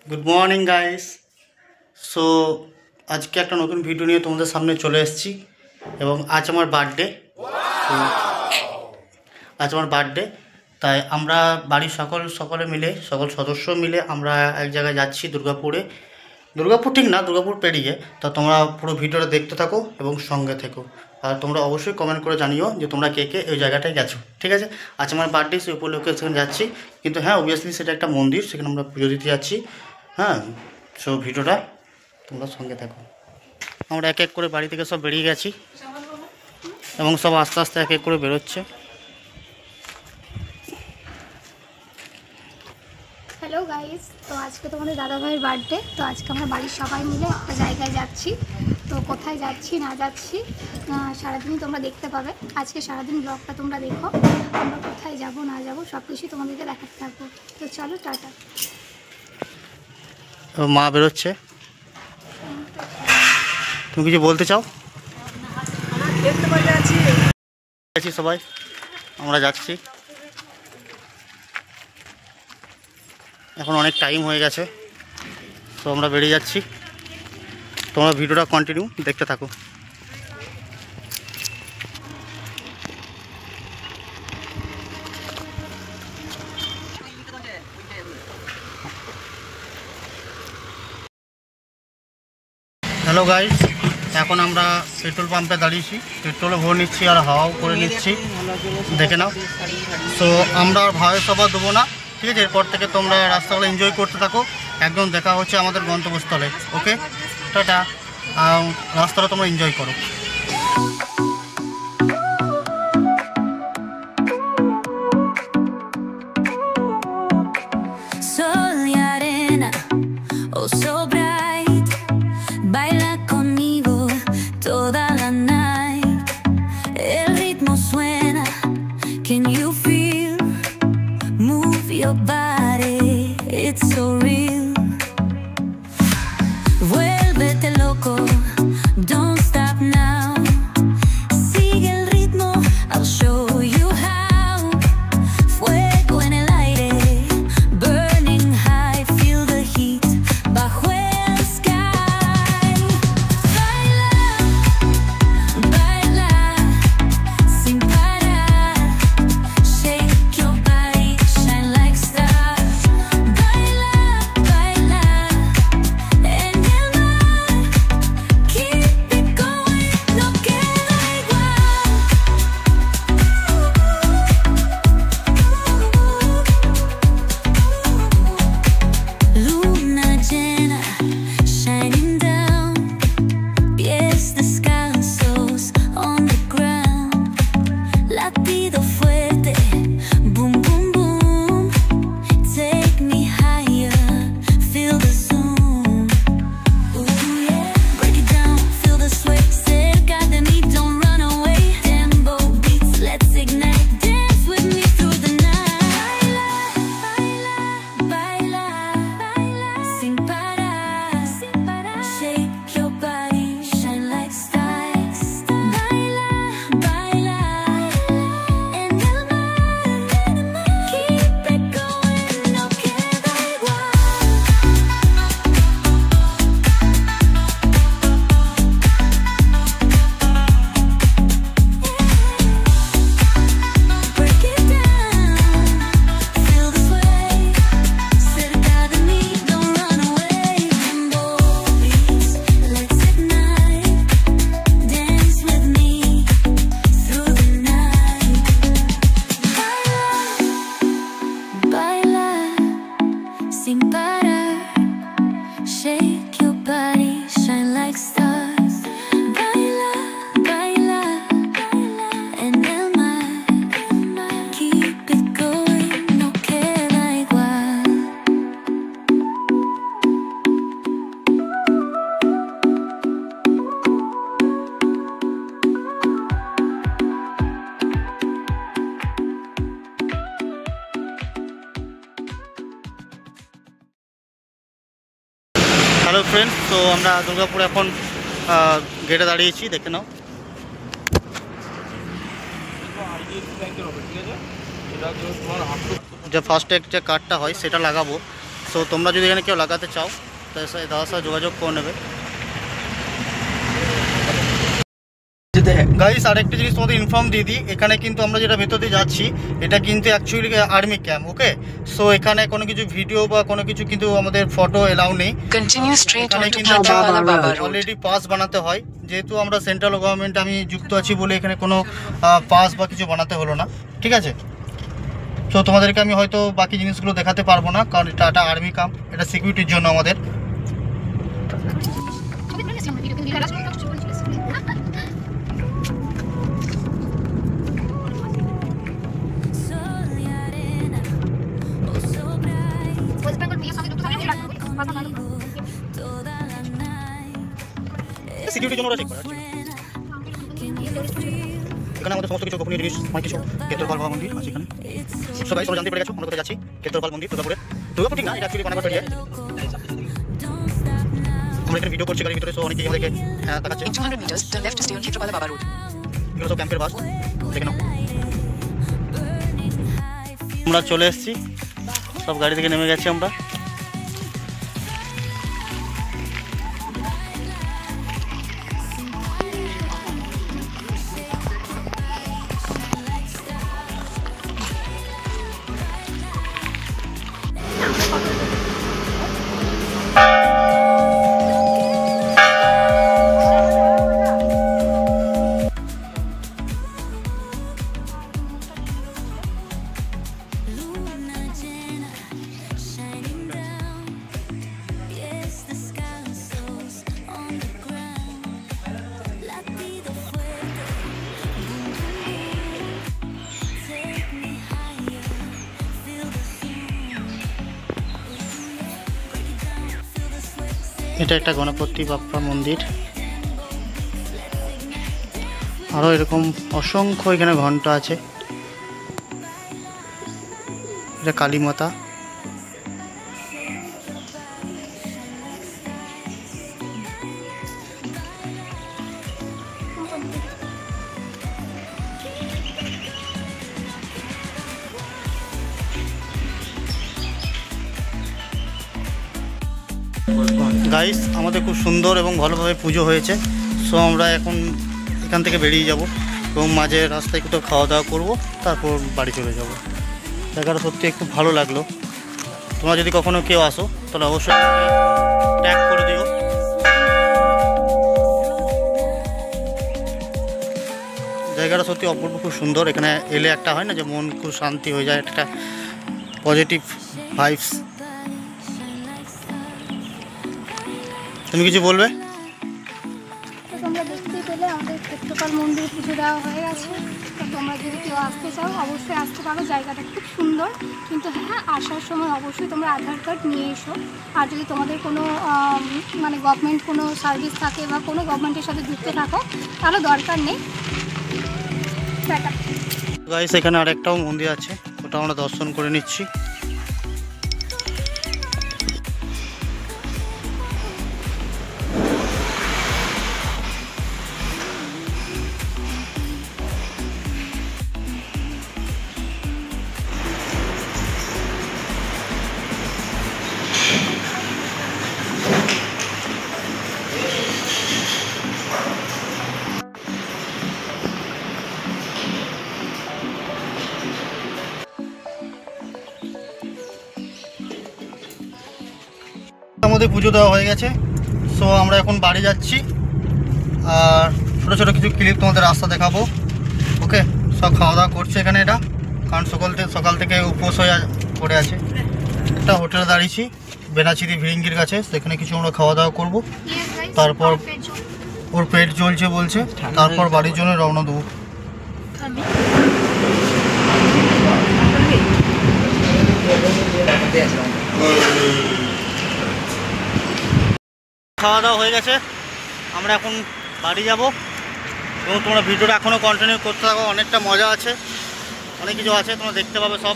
Good morning guys. So আজকে একটা নতুন ভিডিও নিয়ে তোমাদের সামনে চলে এসেছি এবং আজ আমার বার্থডে। তাই আমরা বাড়ির সকলে মিলে সকল সদস্য মিলে আমরা এক জায়গায় যাচ্ছি দুর্গাপুর ঠিক না, দুর্গাপুর পেরিয়ে। তা তোমরা পুরো ভিডিওটা দেখতে থাকো এবং সঙ্গে থেকো, আর তোমরা অবশ্যই কমেন্ট করে জানিও যে তোমরা কে কে ওই জায়গাটায় গেছো। ঠিক আছে, আজ আমার বার্থডে, সেই উপলক্ষে সেখানে যাচ্ছি। কিন্তু হ্যাঁ, অবভিয়াসলি সেটা একটা মন্দির, সেখানে আমরা পুজো দিতে যাচ্ছি। হ্যাঁ, সো ভিডিওটা তোমরা সঙ্গে থাকো। আমরা এক এক করে বাড়ি থেকে সব বেরিয়ে গেছি এবং সব আস্তে আস্তে এক এক করে বেরোচ্ছে। হ্যালো গাইস, তো আজকে তোমাদের দাদাভাইয়ের বার্থডে। তো আজকে আমরা বাড়ির সবাই মিলে একটা জায়গায় যাচ্ছি। তো কোথায় যাচ্ছি না যাচ্ছি সারাদিনই তোমরা দেখতে পাবে। আজকে সারাদিন ব্লগটা তোমরা দেখো, আমরা কোথায় যাব না যাব সব কিছুই তোমাদেরকে দেখাতে থাকবো। তো চলো, টাটা। মা বেরোচ্ছে, তুমি কিছু বলতে চাও? সবাই আমরা যাচ্ছি, এখন অনেক টাইম হয়ে গেছে, তো আমরা বেরিয়ে যাচ্ছি। তোমরা ভিডিওটা কন্টিনিউ দেখতে থাকো। হ্যালো গাইস, এখন আমরা পেট্রোল পাম্পে দাঁড়িয়েছি, পেট্রোলও ভরে নিচ্ছি আর হাওয়াও করে নিচ্ছি, দেখে নাও। তো আমরা আর ভয়েস ওভার দেবো না, ঠিক আছে? এরপর থেকে তোমরা রাস্তাগুলো এনজয় করতে থাকো। একদম দেখা হচ্ছে আমাদের গন্তব্যস্থলে। ওকে, টাটা। রাস্তাটা তোমরা এনজয় করো। Your body, it's so real. Vuélvete loco, don't stop now. Sigue el ritmo, I'll show you how. Fuego en el aire, burning high, feel the heat bajo el sky. Baila, baila, sin parar. Shake your body, shine like stars. Baila, baila, en el mar. Keep it going, no queda igual. Luna llena, shining down. Pies descalzos on the ground. Latido fuerte, boom, boom, boom. Take me higher, feel the zoom. Ooh, yeah. Break it down, feel the sway. Cerca de mí, don't run away. Tempo beats, let's ignite. Dance with me through the night. Baila, baila, baila, sin parar. Shake your body, shine like stars. Baila, baila, en el mar. Keep it going, no queda igual. Break it down, feel the sway. Cerca de mí, don't run away. Tempo beats, let's ignite. Dance with me through the night. Baila, baila, sin parar. Shake your body, shine like stars. Baila, baila, baila, en el mar. Keep it going, no queda igual. Hello friends, তো আমরা দুর্গাপুরে এখন গেটে দাঁড়িয়েছি, দেখে নাও। যে ফার্স্টে যে কার্ডটা হয় সেটা লাগাবো, সো তোমরা যদি এখানে কেউ লাগাতে চাও তাহলে দাদার সাথে যোগাযোগ করে নেবে। গাইস আরেকটা জিনিস তোমাদের ইনফর্ম দিয়ে দিই, এখানে কিন্তু আমরা যেটা ভেতর দিয়ে যাচ্ছি এটা কিন্তু অ্যাকচুয়ালি আর্মি ক্যাম্প। ওকে, সো এখানে কোনো কিছু ভিডিও বা কোনো কিছু কিন্তু আমাদের ফটো এলাও নেই। এখানে কিন্তু অলরেডি পাস বানাতে হয়, যেহেতু আমরা সেন্ট্রাল গভর্নমেন্ট আমি যুক্ত আছি বলে এখানে কোনো পাস বা কিছু বানাতে হলো না, ঠিক আছে। সো তোমাদেরকে আমি হয়তো বাকি জিনিসগুলো দেখাতে পারবো না, কারণ এটা একটা আর্মি ক্যাম্প, এটা সিকিউরিটির জন্য আমাদের। সিকিউরিটির জন্য ওরা ঠিক করে। এখানে আমাদের সমস্ত কিছু গোপনীয় জিনিস, অনেক কিছু ক্ষেত্রপাল বাবা মন্দির আছে এখানে। সবাই তোমরা জানতে পেরে গেছো আমরা কোথায় যাচ্ছি, ক্ষেত্রপাল মন্দির দুর্গাপুরে। দুর্গাপুর ঠিক না, এটা অ্যাকচুয়ালি পানাগড় এরিয়া। আমরা এখানে ভিডিও করছি গাড়ির ভিতরে, সো অনেকেই আমাদেরকে দেখাচ্ছে। এগুলো সব ক্যাম্পের বাস, দেখে নাও। আমরা চলে এসেছি, সব গাড়ি থেকে নেমে গেছি আমরা। এটা একটা গণপতি বাপ্পা মন্দির, আরও এরকম অসংখ্য এখানে ঘন্টা আছে। এটা কালী মাতা। গাইস আমাদের খুব সুন্দর এবং ভালোভাবে পুজো হয়েছে। সো আমরা এখন এখান থেকে বেরিয়ে যাব এবং মাঝে রাস্তায় কোথাও খাওয়া দাওয়া করবো, তারপর বাড়ি চলে যাব। জায়গাটা সত্যি খুব ভালো লাগলো। তোমরা যদি কখনো কেউ আসো তাহলে অবশ্যই ট্যাগ করে দিও। জায়গাটা সত্যি অপূর্ব, খুব সুন্দর। এখানে এলে একটা হয় না যে মন খুব শান্তি হয়ে যায়, একটা পজিটিভ ভাইবস। তুমি কিছু বলবে? তোমরা দেখতেই পেলে আমাদের ক্ষেত্রপাল মন্দিরে পুজো দেওয়া হয়ে গেছে। তো তোমরা যদি কেউ আসতে চাও অবশ্যই আসতে পারো, জায়গাটা খুব সুন্দর। কিন্তু হ্যাঁ, আসার সময় অবশ্যই তোমরা আধার কার্ড নিয়ে এসো। আর যদি তোমাদের কোনো মানে গভর্নমেন্ট কোনো সার্ভিস থাকে বা কোনো গভর্নমেন্টের সাথে যুক্ত থাকো তাহলে দরকার নেই। গাইস এখানে আরেকটাও মন্দির আছে, ওটা আমরা দর্শন করে নিচ্ছি। আমাদের পুজো দেওয়া হয়ে গেছে। সো আমরা এখন বাড়ি যাচ্ছি, আর ছোটো ছোটো কিছু ক্লিপ তোমাদের রাস্তা দেখাবো। ওকে, সব খাওয়া দাওয়া করছে এখানে এটা, কারণ সকাল থেকে উপোস হয়ে পড়ে আছে। একটা হোটেলে দাঁড়িয়েছি বেনাচিরি ভিরিঙ্গির কাছে, সেখানে কিছু আমরা খাওয়া দাওয়া করবো, তারপর ওর পেট জ্বলছে বলছে, তারপর বাড়ির জন্য রওনা দেবো। খাওয়া দাওয়া হয়ে গেছে, আমরা এখন বাড়ি যাব এবং তোমরা ভিডিওটা এখনও কন্টিনিউ করতে থাকো। অনেকটা মজা আছে, অনেক কিছু আছে, তোমরা দেখতে পাবে সব।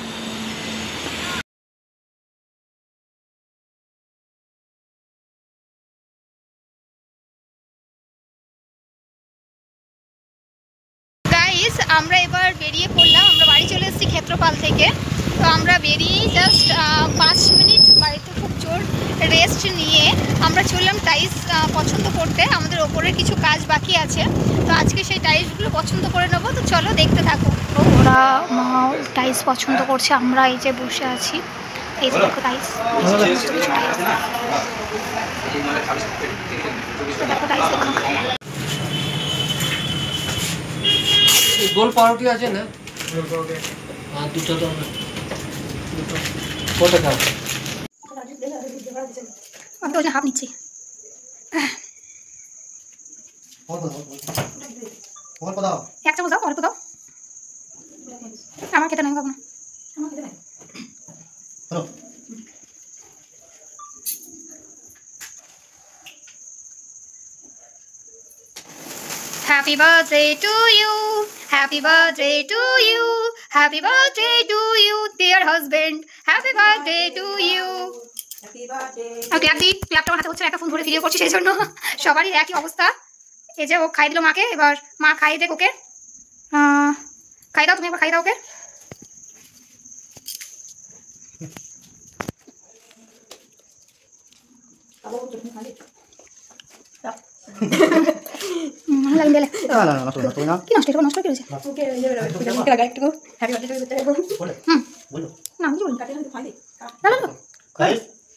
গাইস আমরা এবার বেরিয়ে পড়লাম, আমরা বাড়ি চলে এসেছি ক্ষেত্রপাল থেকে। তো আমরা বেরিয়েই জাস্ট 5 মিনিট বাড়িতে খুব টাইলস পছন্দ করতে। আমাদের ওপরের কিছু কাজ বাকি আছে, তো আজকে সেই টাইলসগুলো পছন্দ করে নেবো। তো চলো দেখতে থাকো। ওরা টাইলস পছন্দ করছে, আমরা এই যে বসে আছি। এই যে দেখো টাইলস, দেখো টাইলস গোল পাউরুটি আছে না? হ্যাঁ, দুটো তো হবে। দুটো কত টাকা? আমি তো হাফ নিচ্ছি। এক চামচ দাও, অল্প দাও। আমার খেতে নাই, খাবো না। Happy birthday to you, happy birthday to you, happy birthday to you, dear husband, happy birthday to you. Clap দি, ক্ল্যাপটা আমার হাতে হচ্ছে, একটা ফোন ধরে ভিডিও করছি সেই জন্য সবারই একই অবস্থা। এই যে ও খাই দিল মাকে, এবার মা খাই দেখ ওকে। খাই দাও, তুমি একবার খাই দাও ওকে। কি নষ্ট নষ্ট কি হয়েছে?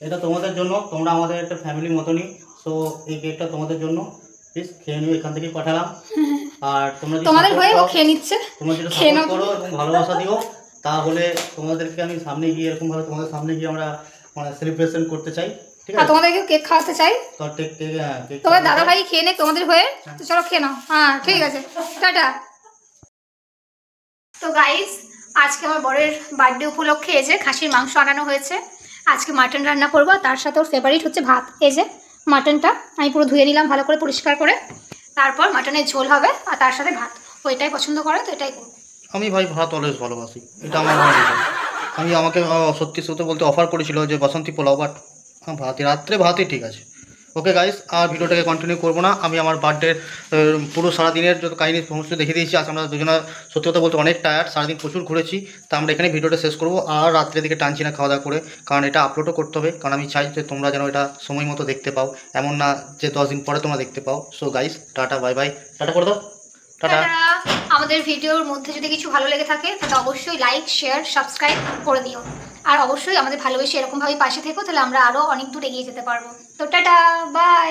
এটা তোমাদের জন্য, তোমরা আমাদের একটা ফ্যামিলির মতনই। সো এই কেকটা তোমাদের জন্য, প্লিজ খেয়ে নিও, এখান থেকেই পাঠালাম। আর তোমরা তোমাদের হয়ে ও খেয়ে নিচ্ছে, তোমরা যদি সাপোর্ট করো এবং ভালোবাসা দিও, তাহলে তোমাদেরকে আমি সামনে গিয়ে এরকম ভাবে তোমাদের সামনে গিয়ে আমরা মানে সেলিব্রেশন করতে চাই, ঠিক আর আছে? তোমাদেরকে কেক খাওয়াতে চাই। তো কেক তোমার দাদা ভাই খেয়ে নে তোমাদের হয়ে, তো চলো খেয়ে নাও। হ্যাঁ ঠিক আছে, টাটা। তো গাইস, আজকে আমার বরের বার্থডে উপলক্ষে এই যে খাসির মাংস আনানো হয়েছে। আজকে মাটন রান্না করবো, তার সাথে ওর ফেভারিট হচ্ছে ভাত। এই যে মাটনটা আমি পুরো ধুয়ে নিলাম ভালো করে পরিষ্কার করে, তারপর মাটনের ঝোল হবে আর তার সাথে ভাত। ওইটাই পছন্দ করে, তো এটাই করবো। আমি ভাই ভাত অলওয়েজ ভালোবাসি, এটা আমার আমি আমাকে সত্যি সত্যি বলতে অফার করেছিল যে বাসন্তী পোলাও, বাট ভাতই রাত্রে ভাতই ঠিক আছে। ওকে গাইস, আর ভিডিওটাকে কন্টিনিউ করবো না। আমি আমার বার্থডের পুরো সারাদিনের যত কাহিনি সমস্ত দেখিয়ে দিয়েছি। আজ আমরা দুজনে সত্যি কথা বলতে অনেক টায়ার্ড, সারাদিন প্রচুর ঘুরেছি। তা আমরা এখানে ভিডিওটা শেষ করবো, আর রাত্রের দিকে টানছি না খাওয়া দাওয়া করে, কারণ এটা আপলোডও করতে হবে। কারণ আমি চাই যে তোমরা যেন এটা সময় মতো দেখতে পাও, এমন না যে 10 দিন পরে তোমরা দেখতে পাও। So guys, tata, bye bye, tata করে দাও, টাটা। আমাদের ভিডিওর মধ্যে যদি কিছু ভালো লেগে থাকে তাহলে অবশ্যই লাইক, শেয়ার, সাবস্ক্রাইব করে দিও। আর অবশ্যই আমাদের ভালোবেসে এরকমভাবে পাশে থেকো, তাহলে আমরা আরও অনেক দূর এগিয়ে যেতে পারবো। তো টাটা, বাই।